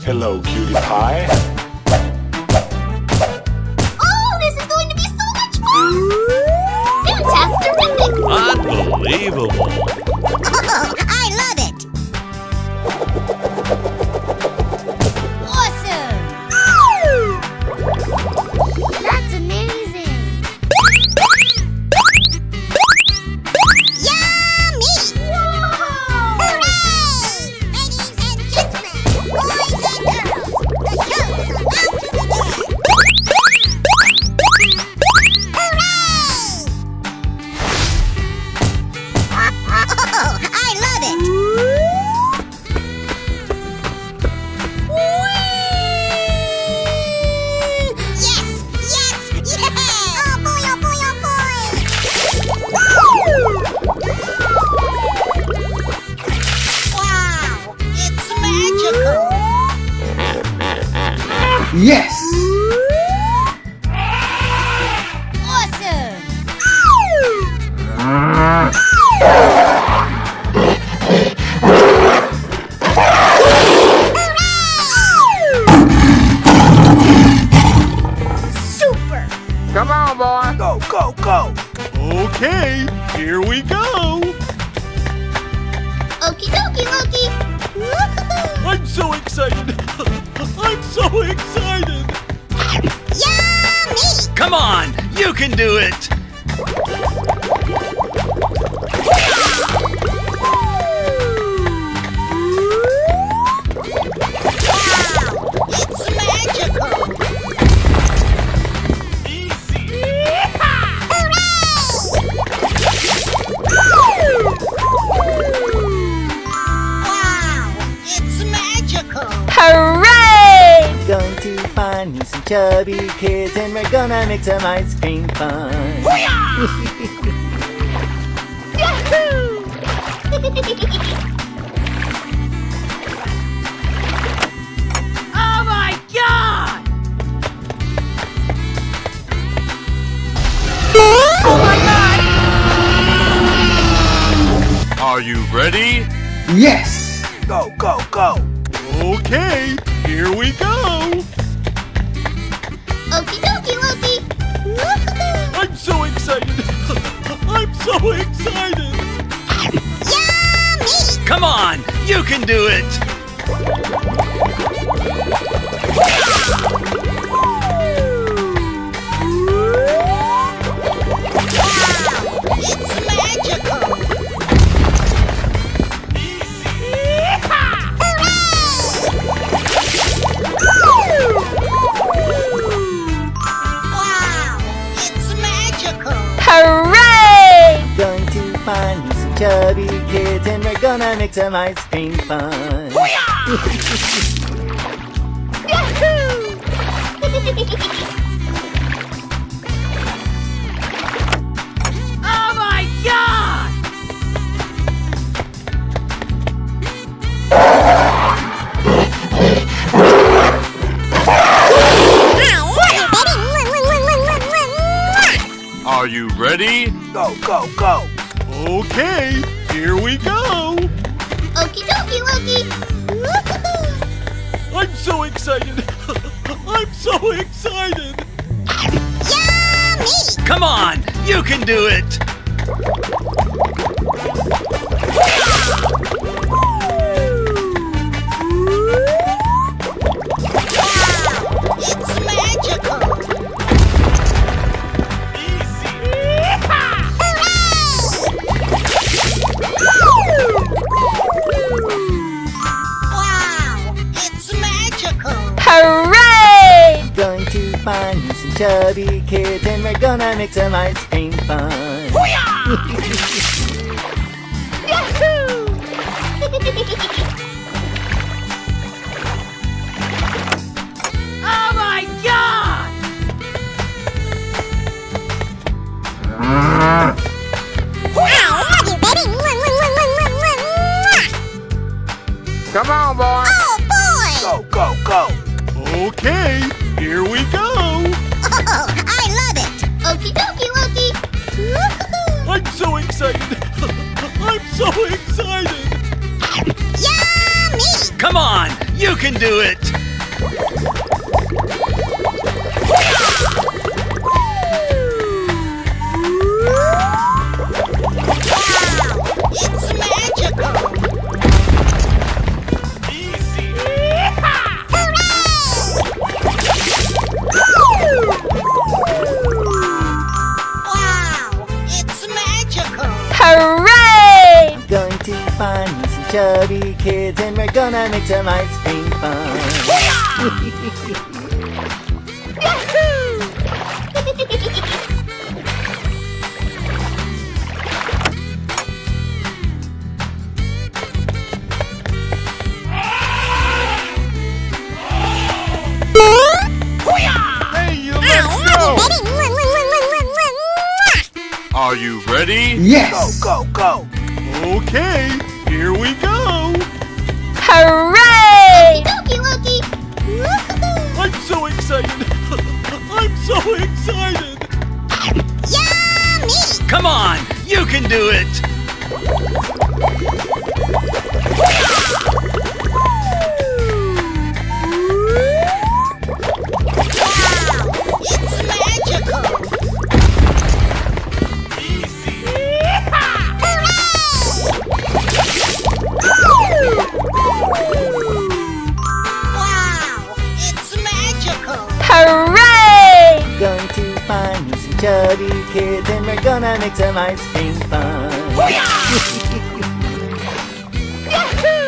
Hello, cutie pie. Oh, this is going to be so much fun! Fantastic! Unbelievable! Oh, I love it! Awesome! That's amazing! Yummy! Whoa! Hooray! Ladies and gentlemen, boys and girls, the show's about to begin! Oh, I love it! Yes! Yes! Yeah! Oh boy, oh boy, oh boy! Wow! It's magical! Yes! Awesome! Super! Come on, boy. Go, go, go! Okay, here we go! Okie dokie, Loki! I'm so excited! I'm so excited! Yummy! Come on, you can do it! Wow! It's magical! Easy! Wow! It's magical! Hooray! Going to find me some chubby kids and we're gonna make some ice cream fun. Oh my God! Oh my God! Are you ready? Yes! Go, go, go! Okay, here we go! Okie dokie, Loki! I'm so excited! I'm so excited! Yummy! Come on, you can do it! Wow! It's magical! Wow! It's magical! Hooray! Going to find me some chubby kids and we're gonna make some ice cream fun. Oh my God! Are you ready? Go, go, go! Okay, here we go! Okie dokie, Loki! I'm so excited! I'm so excited! Yummy! Come on, you can do it! Wow! It's magical! Wow! It's magical! Hooray! Going to find me some chubby kids and we're gonna make some ice cream fun. Oh my God! Wow! Are you ready? Come on, boy. Oh boy! Go, go, go! Okay, here we go! Oh, I love it! Okie dokie, Loki! I'm so excited! I'm so excited! Yummy! Come on, you can do it! It's magical! Easy. Wow! It's magical! Hooray! I'm going to find me some chubby kids and we're gonna make some ice cream fun. Hey, let's go. Are you ready? Yes! Go, go, go. Okay, here we go. Hooray! Okie dokie! Woohoo! I'm so excited. I'm so excited. Yummy! Come on, you can do it. Wow! It's magical! Easy. Wow! It's magical! Hooray! I'm going to find me some chubby kids and we're gonna make some ice cream fun. Yahoo!